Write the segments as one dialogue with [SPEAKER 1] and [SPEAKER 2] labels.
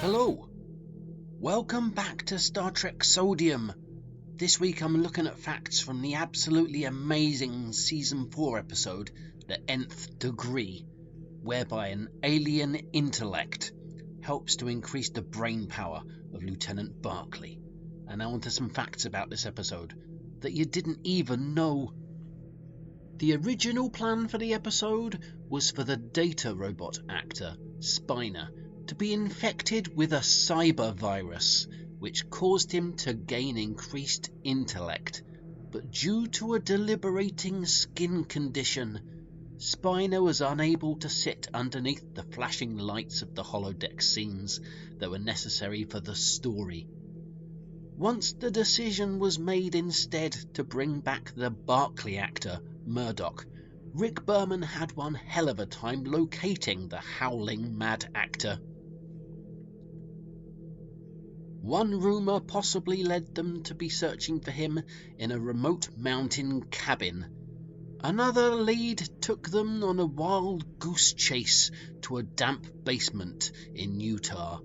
[SPEAKER 1] Hello, welcome back to Star Trek Sodium. This week I'm looking at facts from the absolutely amazing Season 4 episode, The Nth Degree, whereby an alien intellect helps to increase the brain power of Lieutenant Barclay. And now onto some facts about this episode that you didn't even know. The original plan for the episode was for the data robot actor, Spiner, to be infected with a cyber virus, which caused him to gain increased intellect. But due to a deliberating skin condition, Spiner was unable to sit underneath the flashing lights of the holodeck scenes that were necessary for the story. Once the decision was made instead to bring back the Barclay actor, Murdoch, Rick Berman had one hell of a time locating the howling mad actor. One rumour possibly led them to be searching for him in a remote mountain cabin. Another lead took them on a wild goose chase to a damp basement in Utah.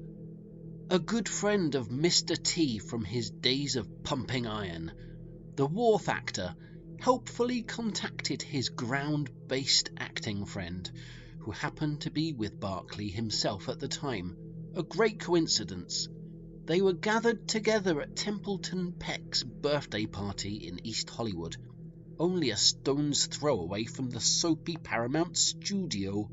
[SPEAKER 1] A good friend of Mr. T from his days of pumping iron, the Worf actor helpfully contacted his ground-based acting friend, who happened to be with Barclay himself at the time. A great coincidence. They were gathered together at Templeton Peck's birthday party in East Hollywood, only a stone's throw away from the soapy Paramount studio.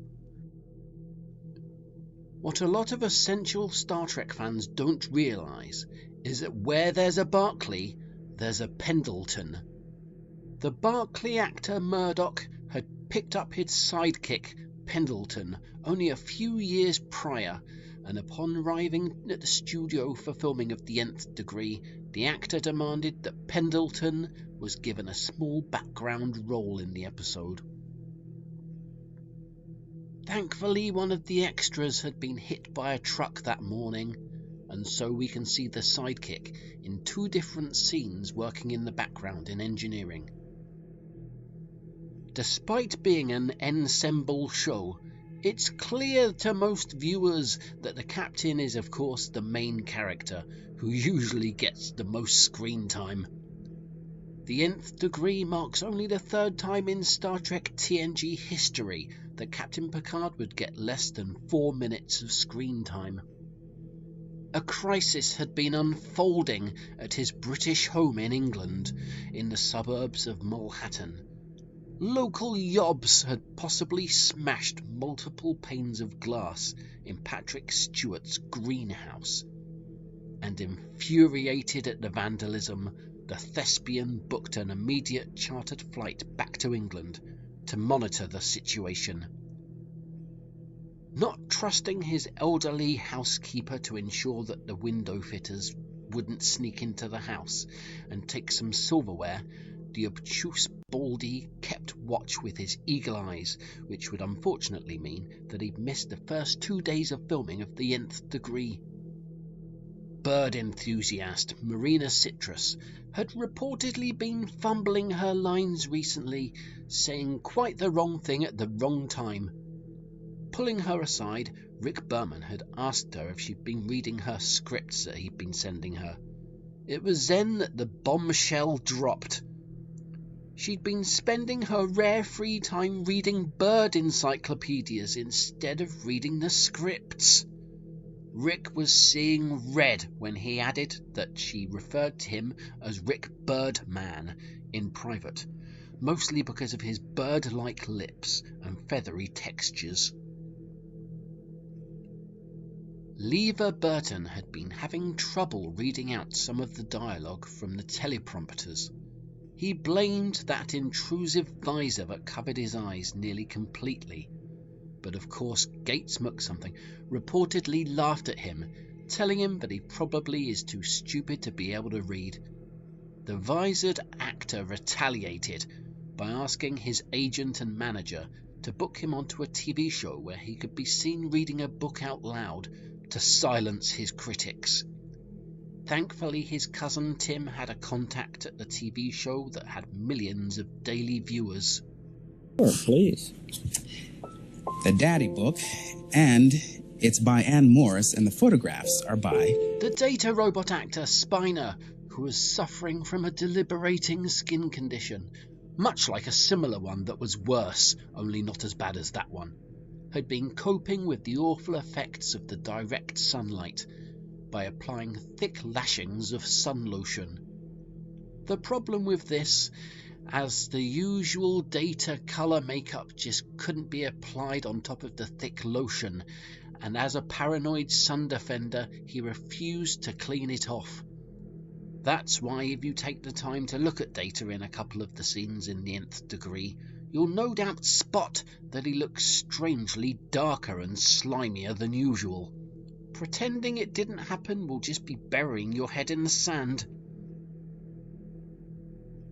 [SPEAKER 1] What a lot of essential Star Trek fans don't realise is that where there's a Barclay, there's a Pendleton. The Barclay actor Murdoch had picked up his sidekick, Pendleton, only a few years prior, and upon arriving at the studio for filming of The Nth Degree, the actor demanded that Pendleton was given a small background role in the episode. Thankfully, one of the extras had been hit by a truck that morning, and so we can see the sidekick in two different scenes working in the background in engineering. Despite being an ensemble show, it's clear to most viewers that the captain is of course the main character, who usually gets the most screen time. The Nth Degree marks only the third time in Star Trek TNG history that Captain Picard would get less than 4 minutes of screen time. A crisis had been unfolding at his British home in England, in the suburbs of Manhattan. Local yobs had possibly smashed multiple panes of glass in Patrick Stewart's greenhouse, and infuriated at the vandalism, the thespian booked an immediate chartered flight back to England to monitor the situation. Not trusting his elderly housekeeper to ensure that the window fitters wouldn't sneak into the house and take some silverware, the obtuse Baldy kept watch with his eagle eyes, which would unfortunately mean that he'd missed the first 2 days of filming of The Nth Degree. Bird enthusiast Marina Citrus had reportedly been fumbling her lines recently, saying quite the wrong thing at the wrong time. Pulling her aside, Rick Berman had asked her if she'd been reading her scripts that he'd been sending her. It was then that the bombshell dropped. She'd been spending her rare free time reading bird encyclopedias instead of reading the scripts. Rick was seeing red when he added that she referred to him as Rick Birdman in private, mostly because of his bird-like lips and feathery textures. Lever Burton had been having trouble reading out some of the dialogue from the teleprompters. He blamed that intrusive visor that covered his eyes nearly completely, but of course Gates McSomething reportedly laughed at him, telling him that he probably is too stupid to be able to read. The visored actor retaliated by asking his agent and manager to book him onto a TV show where he could be seen reading a book out loud to silence his critics. Thankfully, his cousin Tim had a contact at the TV show that had millions of daily viewers.
[SPEAKER 2] Sure, please. The Daddy book and It's by Ann Morse, and the photographs are by
[SPEAKER 1] the data robot actor Spiner, who was suffering from a deliberating skin condition, much like a similar one that was worse, only not as bad as that one, had been coping with the awful effects of the direct sunlight by applying thick lashings of sun lotion. The problem with this, as the usual data colour makeup just couldn't be applied on top of the thick lotion, and as a paranoid sun defender, he refused to clean it off. That's why if you take the time to look at Data in a couple of the scenes in the Nth Degree, you'll no doubt spot that he looks strangely darker and slimier than usual. Pretending it didn't happen will just be burying your head in the sand.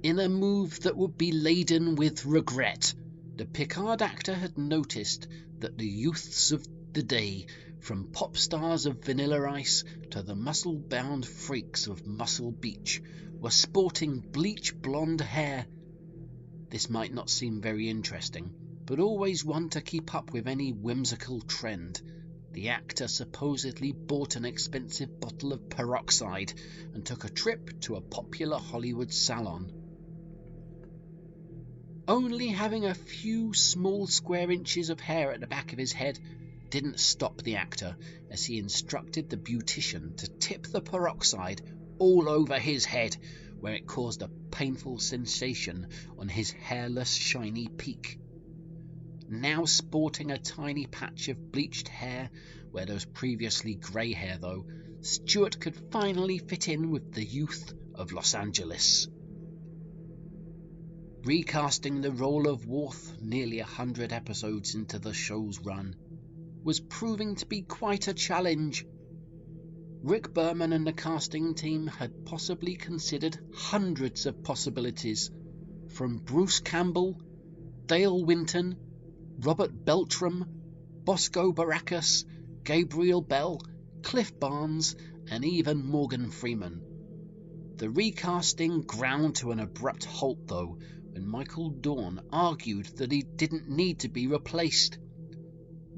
[SPEAKER 1] In a move that would be laden with regret, the Picard actor had noticed that the youths of the day, from pop stars of Vanilla Ice to the muscle-bound freaks of Muscle Beach, were sporting bleach blonde hair. This might not seem very interesting, but always one to keep up with any whimsical trend. The actor supposedly bought an expensive bottle of peroxide and took a trip to a popular Hollywood salon. Only having a few small square inches of hair at the back of his head didn't stop the actor, as he instructed the beautician to tip the peroxide all over his head, where it caused a painful sensation on his hairless, shiny peak. Now sporting a tiny patch of bleached hair where there was previously grey hair, though, Stewart could finally fit in with the youth of Los Angeles. Recasting the role of Worf nearly 100 episodes into the show's run was proving to be quite a challenge. Rick Berman and the casting team had possibly considered hundreds of possibilities, from Bruce Campbell, Dale Winton, Robert Beltram, Bosco Baracus, Gabriel Bell, Cliff Barnes, and even Morgan Freeman. The recasting ground to an abrupt halt, though, when Michael Dorn argued that he didn't need to be replaced.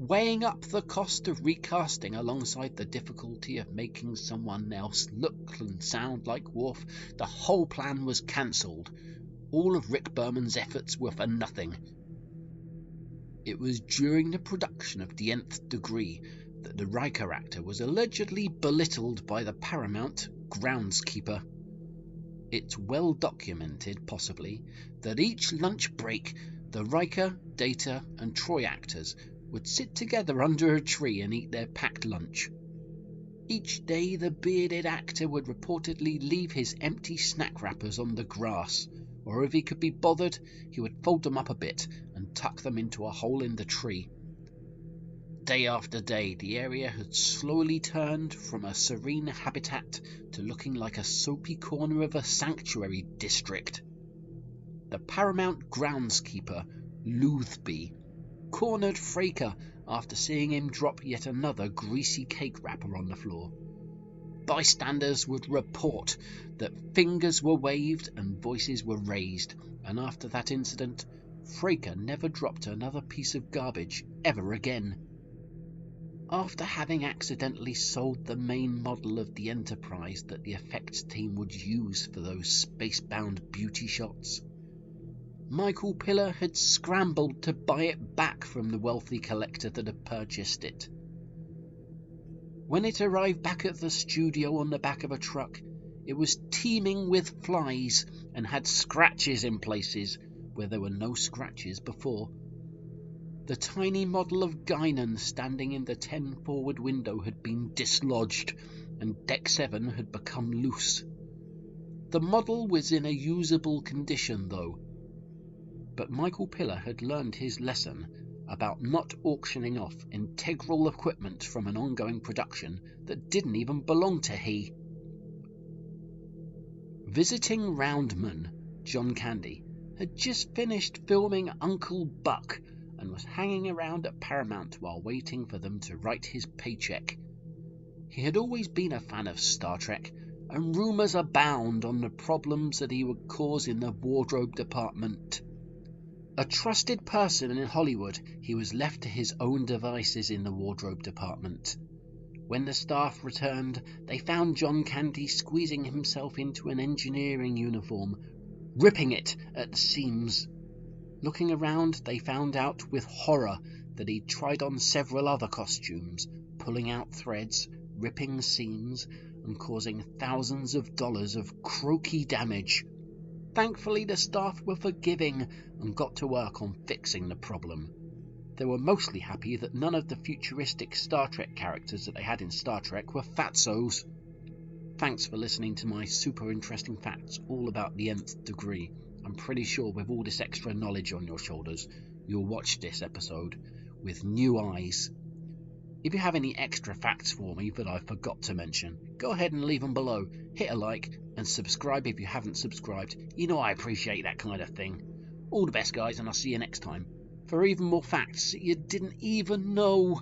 [SPEAKER 1] Weighing up the cost of recasting alongside the difficulty of making someone else look and sound like Worf, the whole plan was cancelled. All of Rick Berman's efforts were for nothing. It was during the production of The Nth Degree that the Riker actor was allegedly belittled by the Paramount groundskeeper. It's well documented, possibly, that each lunch break, the Riker, Data, and Troy actors would sit together under a tree and eat their packed lunch. Each day the bearded actor would reportedly leave his empty snack wrappers on the grass, or if he could be bothered, he would fold them up a bit and tuck them into a hole in the tree. Day after day, the area had slowly turned from a serene habitat to looking like a soapy corner of a sanctuary district. The Paramount groundskeeper, Luthby, cornered Fraker after seeing him drop yet another greasy cake wrapper on the floor. Bystanders would report that fingers were waved and voices were raised, and after that incident, Fraker never dropped another piece of garbage ever again. After having accidentally sold the main model of the Enterprise that the effects team would use for those space-bound beauty shots, Michael Piller had scrambled to buy it back from the wealthy collector that had purchased it. When it arrived back at the studio on the back of a truck, it was teeming with flies and had scratches in places where there were no scratches before. The tiny model of Guinan standing in the 10 forward window had been dislodged, and Deck 7 had become loose. The model was in a usable condition, though, but Michael Piller had learned his lesson about not auctioning off integral equipment from an ongoing production that didn't even belong to he. Visiting Roundman, John Candy, had just finished filming Uncle Buck and was hanging around at Paramount while waiting for them to write his paycheck. He had always been a fan of Star Trek, and rumours abound on the problems that he would cause in the wardrobe department. A trusted person in Hollywood, he was left to his own devices in the wardrobe department. When the staff returned, they found John Candy squeezing himself into an engineering uniform, ripping it at the seams. Looking around, they found out with horror that he'd tried on several other costumes, pulling out threads, ripping seams, and causing thousands of dollars of croaky damage. Thankfully, the staff were forgiving and got to work on fixing the problem. They were mostly happy that none of the futuristic Star Trek characters that they had in Star Trek were fatsos. Thanks for listening to my super interesting facts all about the nth degree. I'm pretty sure with all this extra knowledge on your shoulders, you'll watch this episode with new eyes. If you have any extra facts for me that I forgot to mention, go ahead and leave them below. Hit a like and subscribe if you haven't subscribed. You know I appreciate that kind of thing. All the best, guys, and I'll see you next time for even more facts you didn't even know.